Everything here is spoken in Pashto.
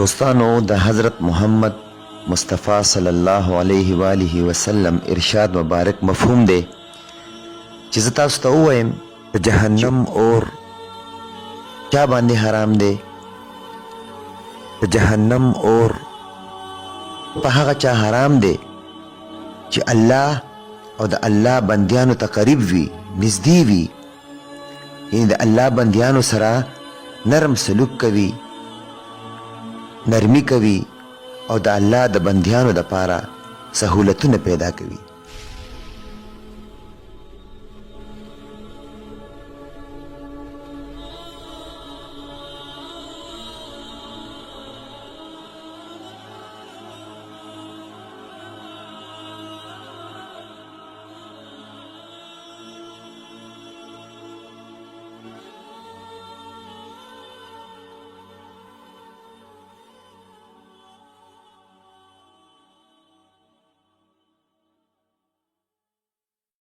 دوستانو د حضرت محمد مصطفی صلی الله علیه و آله وسلم ارشاد مبارک مفهوم دی چې زه تاسو ته ووایم د جهنم اور چا باندې حرام دی. د جهنم اور په هغه چا حرام دی چې الله او د الله بندیانو ته قریب وي، نږدې وي، یعنی د الله بندیانو سره نرم سلوک کوي، نرمی کوي او د الله د بندیانو دپاره سهولتونه پیدا کوي.